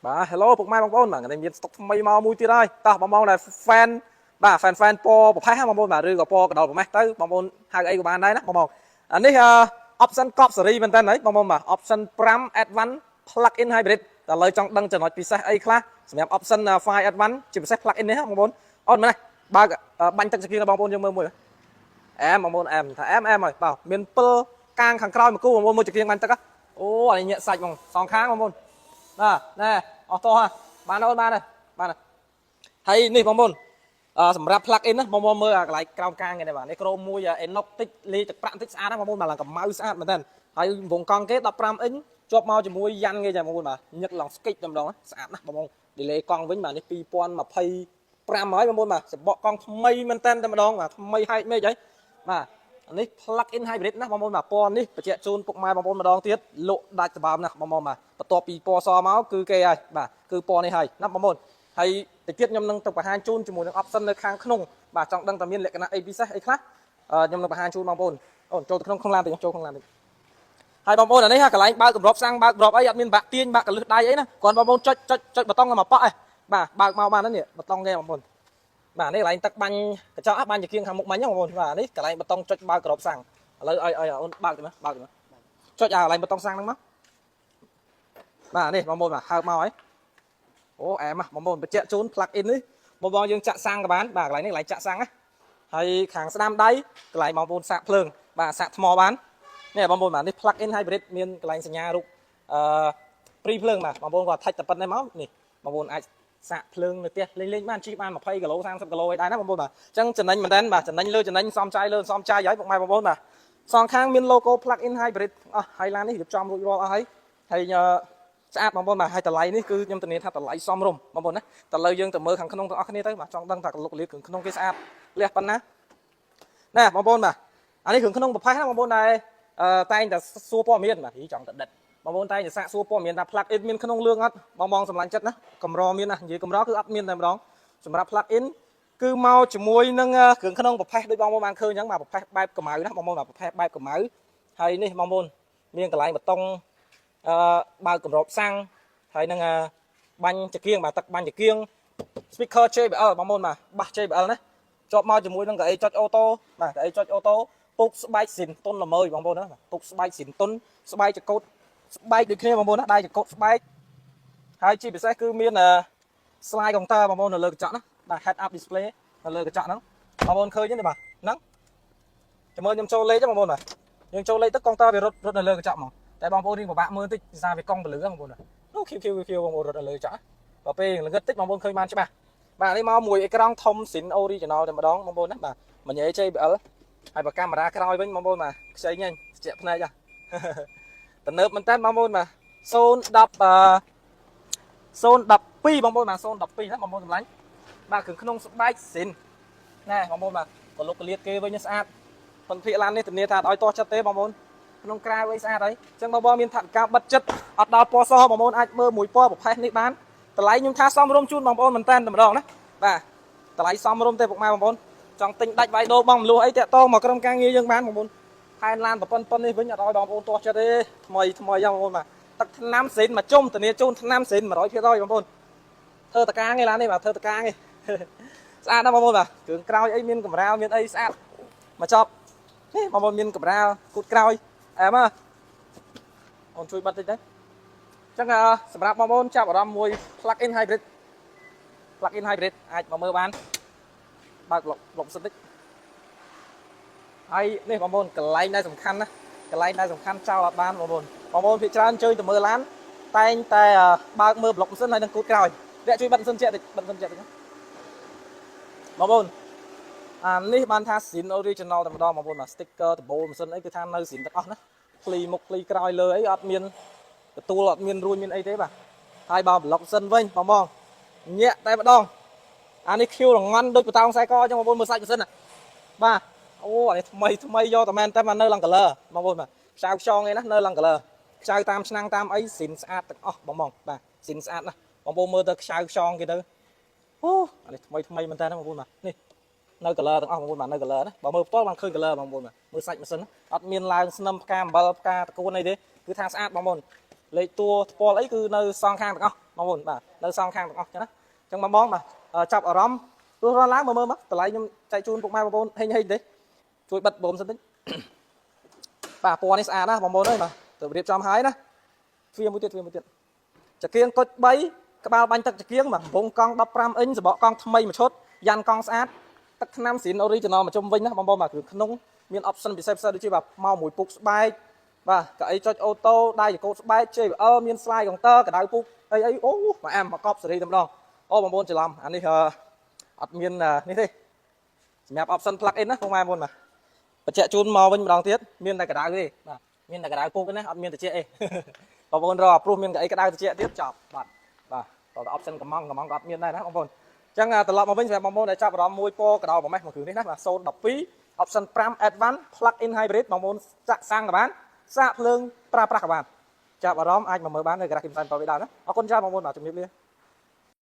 បាទ hello ពុកម៉ែបងប្អូនបាទថ្ងៃនេះមានស្តុកថ្មីមកមួយទៀតហើយតោះបងប្អូនដែល fan បាទ fan ពណ៌ប្រផេះបងប្អូនបាទឬក៏ពណ៌កដោប្រផេះទៅបងប្អូនហៅអីក៏បានដែរណាបងប្អូនអានេះoption កប់សេរីមែនតើហីបងប្អូនបាទ option 5 advance plug in hybrid តែលើចង់ដឹងចំណុចពិសេសអីខ្លះសម្រាប់ option 5 advance ជាពិសេស plug in នេះបងប្អូនអូនមែនទេបើបាញ់ទឹកចង្កៀងបងប្អូនយើងមើលមួយអែមបងប្អូនអែមថាអែមហើយបាទមាន7កាងខាងក្រោយមួយគូបងប្អូនមួយចង្កៀងបាញ់ទឹកអូអានេះញាក់សាច់ហ្មងសងខាងបងប្អូនបាទណែអស់តោះបានអូនបានហើយនេះបងប្អូនសម្រាប់ plug in ណាបងប្អូនមើលកន្លែងក្រោមកាងនេះបាទនេះក្រោមមួយ Enox តិចលេទឹកប្រាក់តិចស្អាតណាបងប្អូនបាទឡើងកម្ៅស្អាតមែនតើហើយវងកង់គេ15 inch ជាប់មកជាមួយយ៉ាន់គេចាបងប្អូនបាទញឹកឡើងស្កិចតែម្ដងស្អាតណាស់បងប្អូន delay កង់វិញបាទនេះ2025ហើយបងប្អូនបាទសបកកង់ថ្មីមែនតើតែម្ដងបាទថ្មីហែកមេឃហើយបាទនេះ plug in hybrid ណាបងប្អូនបាទពណ៌នេះបញ្ជាក់ជូនពុកម៉ែបងប្អូនម្ដងទៀតលក់ដាច់សម្បើមណាស់បងប្អូនបាទបន្ទាប់ពីពណ៌សមកគឺគេហើយបាទគឺពណ៌នេះហើយណាបងប្អូនហើយតិចទៀតខ្ញុំនឹងទៅបង្ហាញជូនជាមួយនឹង option នៅខាងក្នុងបាទចង់ដឹងតែមានលក្ខណៈអីពិសេសអីខ្លះខ្ញុំនឹងបង្ហាញជូនបងប្អូនអូនចូលទៅក្នុងឡានទៅចូលក្នុងឡានទៅហើយបងប្អូនអានេះកន្លែងបើកកម្របសាំងបើកកម្របអីអត់មានបាក់ទាញបាក់កលឹះដៃអីណាគ្រាន់បងប្អូនចុចប៊ូតុងមកប៉ក់ឯងបាទបើកមកបានហ្នឹងនេះប៊ូតុងគេបងប្អូនបាទនេះកន្លែងទឹកបាញ់កញ្ចក់បាញ់ជាគៀងខាងមុខមិញហ្នឹងបងប្អូនបាទនេះកន្លែងប៊ូតុងចុចបើកកម្របសាំងឥឡូវឲ្យអូនបើកទៅមើលចុចកន្លែងប៊ូតុងសាំងហ្នឹងមកបាទនេះបងប្អូនបាទហើបមកហើយអូអែមបងប្អូនបញ្ជាក់ជូន plug in នេះបងយើងចាក់សាំងក៏បានបាទកន្លែងនេះកន្លែងចាក់សាំងណាហើយខាងស្ដាំដៃកន្លែងបងប្អូនសាកភ្លើងបាទសាកថ្មបាននេះបងប្អូនបាទនេះ plug in hybrid មានកន្លែងសញ្ញារូបព្រីភ្លើងបាទបងប្អូនគាត់ថាច់តែប៉ុណ្្នេះមកនេះបងប្អូនអាចសាកភ្លើងនៅផ្ទះលេងបានជិះបាន20គីឡូ30គីឡូអីដែរណាបងប្អូនបាទអញ្ចឹងចំណេញមែនតើបាទចំណេញលើចំណេញសំចាយលើសំចាយហើយពុកម៉ែបងប្អូនបាទសងខាងមាន logo plug in hybrid អស់ហើយឡាននេះរៀបចំរួចរាល់អស់ហើយស្អាតបងប្អូនបាទហើយតម្លៃនេះគឺខ្ញុំធានាថាតម្លៃសមរម្យបងប្អូនណាតែលើយើងទៅមើលខាងក្នុងទាំងអស់គ្នាទៅបាទចង់ដឹងថាលុកលាគ្រឿងក្នុងគេស្អាតលះប៉ុណ្ណាណែបងប្អូនបាទអានេះគ្រឿងក្នុងប្រផេះណាបងប្អូនដែរតែងតែសួរព័ត៌មានបាទចង់តែដិតបងប្អូនតែងតែសាកសួរព័ត៌មានថា plug in មានក្នុងលឿងអត់បងសម្លាញ់ចិត្តណាកម្រមានណានិយាយកម្រគឺអត់មានតែម្ដងសម្រាប់ plug in គឺមកជាមួយនឹងគ្រឿងក្នុងប្រផេះដូចបងប្អូនបានឃើញអញ្ចឹងបាទប្រផេះបែបកម្ៅណាបងប្អូនបាទប្រផេះបែបកម្ៅហើយនេះបងប្អូនមានកន្លែងបតុងបើកកម្របសាំងហើយនឹងបាញ់ចង្គៀងបាទទឹកបាញ់ចង្គៀង speaker JBL បងប្អូនបាទបាស JBL ណាជាប់មកជាមួយនឹងកៅអីចុចអូតូបាទកៅអីចុចអូតូពុកស្បែកស៊ីនតុនល្មើយបងប្អូនណាពុកស្បែកស៊ីនតុនស្បែកចកោតស្បែកដូចគ្នាបងប្អូនណាដៃចកោតស្បែកហើយជាពិសេសគឺមានslide counter បងប្អូននៅលើកញ្ចក់ណាបាទ head up display នៅលើកញ្ចក់ហ្នឹងបងប្អូនឃើញទេបាទហ្នឹងចាំមើលខ្ញុំចូលលេខបងប្អូនបាទយើងចូលលេខទៅ counter វារត់នៅលើកញ្ចក់ហ្មងតែបងប្អូននេះពិបាកមើលតិចពីសារវាកង់ពលឺបងប្អូននោះ QQ បងប្អូនរត់នៅលើកញ្ចក់ដល់ពេលល្ងឹតតិចបងប្អូនឃើញបានច្បាស់បាទនេះមកមួយអេក្រង់ធំស៊ីន original តែម្ដងបងប្អូនណាបាទមិននិយាយ JBL ហើយបើកាមេរ៉ាក្រោយវិញបងប្អូនបាទខ្ចីញ៉ាញ់ស្ទាក់ភ្នែកទំនើបមែនតើបងប្អូនបាទ012បងប្អូនបាទ012ណាបងប្អូនសម្លាញ់បាទគ្រឿងក្នុងស្បែកស៊ីនណែបងប្អូនបាទក៏លុកកលៀតគេវិញស្អាតប៉ុន្តែឡាននេះធានាថាអត់ឲ្យទាស់ចិត្តទេបងប្អូនក្នុងក្រៅអីស្អាតហើយអញ្ចឹងបងប្អូនមានថវិកាបិទចិត្តអត់ដល់ពណ៌សបងប្អូនអាចមើលមួយពណ៌ប្រផេះនេះបានតម្លៃខ្ញុំថាសមរម្យជូនបងប្អូនមែនតើម្ដងណាបាទតម្លៃសមរម្យទេពុកម៉ែបងប្អូនចង់ទិញដាច់វាយដូរបងមលួអីតាក់តងមកក្រុមការងារយើងបានបងប្អូនផែនឡានប៉ុណ្ណនេះវិញអត់ឲ្យបងប្អូនទាស់ចិត្តទេថ្មីយ៉ាងបងប្អូនបាទទឹកថ្នាំសេនមកជុំធានាជូនថ្នាំសេន 100% បងប្អូនធ្វើតកាងឯឡាននេះបាទធ្វើតកាងឯស្អាតណាស់បងប្អូនបាទគ្រឿងក្រោយអីមានកម្រាលមានអីស្អាតមកចប់នេះបងប្អូនមានកម្រាលគូតក្រោយអែមអូនជួយបិទតិចទៅអញ្ចឹងសម្រាប់បងប្អូនចាប់អារម្មណ៍មួយ plug in hybrid អាចមកមើលបានបើកលុបសិនតិចហើយនេះបងប្អូនកន្លែងដែលសំខាន់ណាកន្លែងដែលសំខាន់ចោលអត់បានបងប្អូនភាគច្រើនជើញទៅមើលឡានតែងតែបើកមើលប្លុកម៉ាស៊ីនហើយនឹងគូតក្រោយអ្នកជួយបិទម៉ាស៊ីនជែកតិចបិទម៉ាស៊ីនជែកតិចបងប្អូនអានេះបានថាស៊ីន original តែម្ដងបងប្អូនបាទ sticker ដបូលម៉ាស៊ីនអីគឺថានៅស៊ីនទាំងអស់ណាភ្លីមុខភ្លីក្រោយលើអីអត់មានទទួលអត់មានរួញមានអីទេបាទហើយបើប្លុកម៉ាស៊ីនវិញបងញាក់តែម្ដងអានេះ Q រងន់ដូចបតោងខ្សែកអញ្ចឹងបងប្អូនមើលសាច់ម៉ាស៊ីនណាបាទអូអានេះថ្មីយកតែមែនតែមកនៅឡើង color បងប្អូនបាទខ្ចៅខ្យងឯណានៅឡើង color ខ្ចៅតាមឆ្នាំងតាមអីស៊ីនស្អាតទាំងអស់បងបាទស៊ីនស្អាតណាស់បងប្អូនមើលទៅខ្ចៅខ្យងគេទៅអូអានេះថ្មីមែនតើបងប្អូនបាទនេះនៅ color ទាំងអស់បងប្អូនបាទនៅ color ណាបើមើលផ្ទាល់បានឃើញ color បងប្អូនបាទមើលសាច់ម៉ាស៊ីនអត់មានឡើងស្នឹមផ្កាអំបិលផ្កាតកូនអីទេគឺថាស្អាតបងប្អូន លេខតួថ្ពាល់អីគឺនៅសងខាងទាំងអស់បងប្អូនបាទនៅសងខាងទាំងអស់ចឹងណាចឹងបងបាទចាប់អារម្មណ៍ព្រោះរឡើងមើលមកតម្លៃខ្ញុំចែកជូនពុកម៉ែបងប្អូនហេងទេជួយបិទបូមសិនតិចបាទពណ៌នេះស្អាតណាបងប្អូនអើយបាទទៅរៀបចំហើយណាទ្វាមួយទៀតចង្គៀងកុច3ក្បាលបាញ់ទឹកចង្គៀងបាទកំពង់កង់15អ៊ិញសបកកង់ថ្មីមួយឈុតយ៉ាន់កង់ស្អាតទឹកថ្នាំស៊ីន original មកជុំវិញណាបងប្អូនបាទគ្រឿងក្នុងមាន option ពិសេសដូចជាបាទមកមួយពុកស្បែកបាទកៅអីចុចអូតូដៃចង្កូតស្បែក JBL មាន slide counter កដៅពុកអីអូមកអាមកកប់សេរីតែម្ដងអូបងប្អូនច្រឡំអានេះអត់មាននេះទេសម្រាប់ option plug in ណាបងប្អូនបាទបញ្ជាក់ជូនមកវិញម្ដងទៀតមានតែកដៅទេបាទមានតែកដៅពុកទេណាអត់មានត្រជាក់អីបងប្អូនរកព្រោះមានកៅអីកដៅត្រជាក់ទៀតចប់បាទតើ option កំងក៏អត់មានដែរណាបងប្អូនអញ្ចឹងត្រឡប់មកវិញសម្រាប់បងប្អូនដែលចាប់អារម្មណ៍មួយពណ៌កដោប្រមេះមួយគ្រឿងនេះណាបាទ012 option 5 advance plug in hybrid បងប្អូនចាក់សាំងក៏បានសាកភ្លើងប្រើប្រាស់ក៏បានចាប់អារម្មណ៍អាចមកមើលបាននៅក្រាស់គីមសានតវីដើមណាអរគុណច្រើនបងប្អូនបាទជំរាបលា